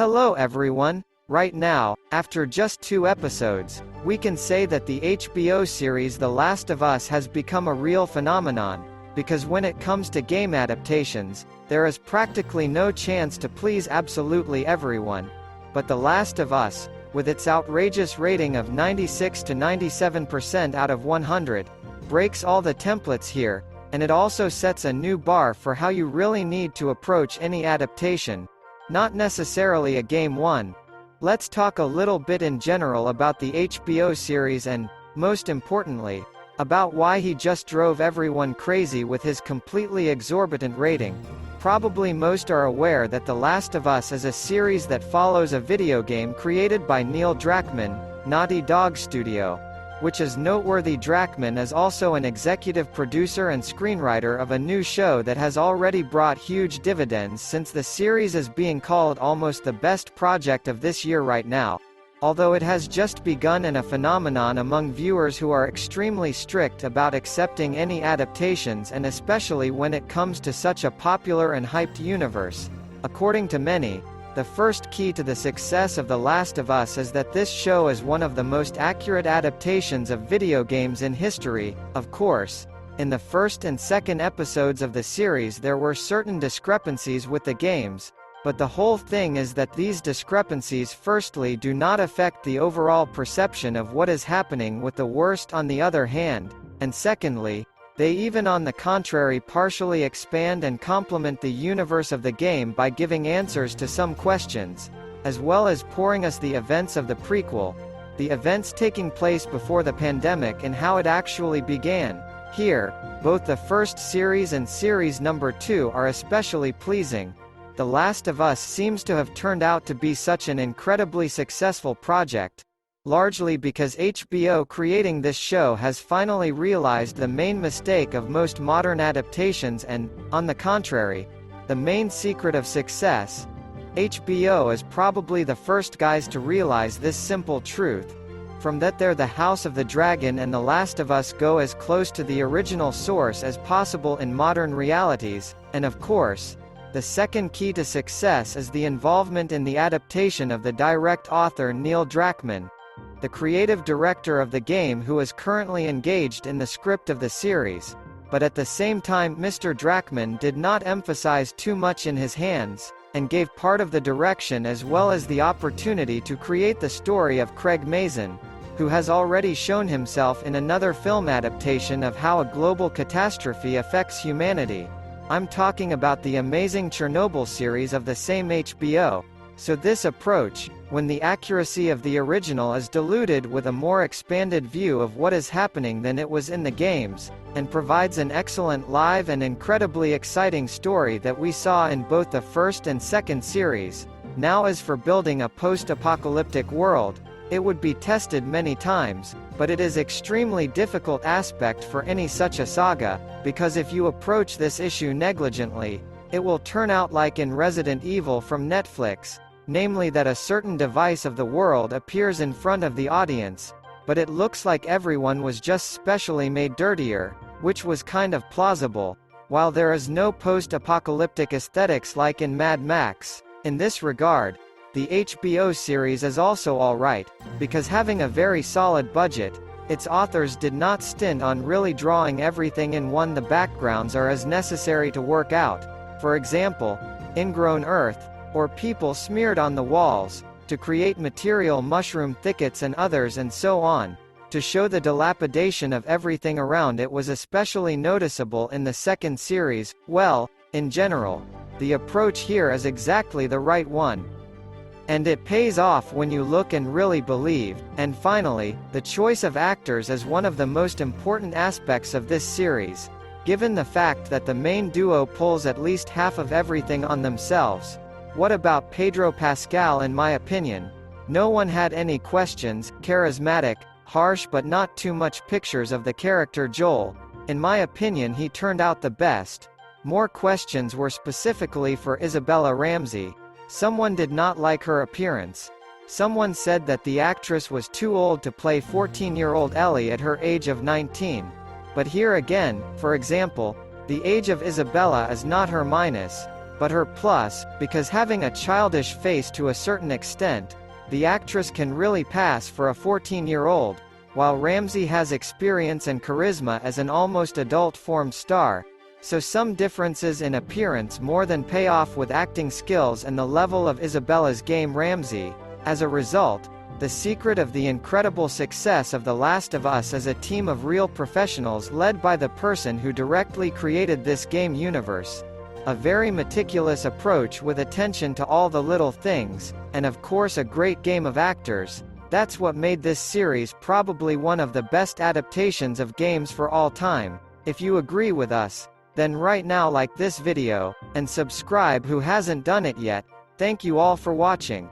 Hello everyone. Right now, after just 2 episodes, we can say that the HBO series The Last of Us has become a real phenomenon, because when it comes to game adaptations, there is practically no chance to please absolutely everyone. But The Last of Us, with its outrageous rating of 96 to 97% out of 100, breaks all the templates here, and it also sets a new bar for how you really need to approach any adaptation. Not necessarily a game one. Let's talk a little bit in general about the HBO series and, most importantly, about why he just drove everyone crazy with his completely exorbitant rating. Probably most are aware that The Last of Us is a series that follows a video game created by Neil Druckmann, Naughty Dog Studio, which is noteworthy. Druckmann is also an executive producer and screenwriter of a new show that has already brought huge dividends, since the series is being called almost the best project of this year right now, although it has just begun, and a phenomenon among viewers who are extremely strict about accepting any adaptations, and especially when it comes to such a popular and hyped universe. According to many, the first key to the success of The Last of Us is that this show is one of the most accurate adaptations of video games in history. Of course, in the first and second episodes of the series there were certain discrepancies with the games, but the whole thing is that these discrepancies firstly do not affect the overall perception of what is happening with the worst on the other hand, and secondly, they even on the contrary partially expand and complement the universe of the game by giving answers to some questions, as well as pouring us the events of the prequel, the events taking place before the pandemic and how it actually began. Here, both the first series and series number 2 are especially pleasing. The Last of Us seems to have turned out to be such an incredibly successful project, largely because HBO creating this show has finally realized the main mistake of most modern adaptations and, on the contrary, the main secret of success. HBO is probably the first guys to realize this simple truth. From that they're the House of the Dragon, and The Last of Us go as close to the original source as possible in modern realities, and of course, the second key to success is the involvement in the adaptation of the direct author Neil Druckmann, the creative director of the game, who is currently engaged in the script of the series. But at the same time, Mr. Druckmann did not emphasize too much in his hands, and gave part of the direction as well as the opportunity to create the story of Craig Mazin, who has already shown himself in another film adaptation of how a global catastrophe affects humanity. I'm talking about the amazing Chernobyl series of the same HBO. So this approach, when the accuracy of the original is diluted with a more expanded view of what is happening than it was in the games, and provides an excellent live and incredibly exciting story that we saw in both the first and second series. Now as for building a post-apocalyptic world, it would be tested many times, but it is extremely difficult aspect for any such a saga, because if you approach this issue negligently, it will turn out like in Resident Evil from Netflix, namely that a certain device of the world appears in front of the audience, but it looks like everyone was just specially made dirtier, which was kind of plausible, while there is no post-apocalyptic aesthetics like in Mad Max. In this regard, the HBO series is also alright, because having a very solid budget, its authors did not stint on really drawing everything in one. The backgrounds are as necessary to work out, for example, ingrown earth, or people smeared on the walls, to create material mushroom thickets and others and so on, to show the dilapidation of everything around. It was especially noticeable in the second series. Well, in general, the approach here is exactly the right one, and it pays off when you look and really believe. And finally, the choice of actors is one of the most important aspects of this series, given the fact that the main duo pulls at least half of everything on themselves. What about Pedro Pascal? In my opinion, no one had any questions. Charismatic, harsh but not too much pictures of the character Joel. In my opinion he turned out the best. More questions were specifically for Isabella Ramsey. Someone did not like her appearance. Someone said that the actress was too old to play 14-year-old Ellie at her age of 19. But here again, for example, the age of Isabella is not her minus. but her plus, because having a childish face to a certain extent, the actress can really pass for a 14-year-old, while Ramsey has experience and charisma as an almost adult-formed star, so some differences in appearance more than pay off with acting skills and the level of Isabella's game. Ramsey. As a result, the secret of the incredible success of The Last of Us is a team of real professionals led by the person who directly created this game universe. A very meticulous approach with attention to all the little things, and of course a great game of actors. That's what made this series probably one of the best adaptations of games for all time. If you agree with us, then right now like this video, and subscribe who hasn't done it yet. Thank you all for watching.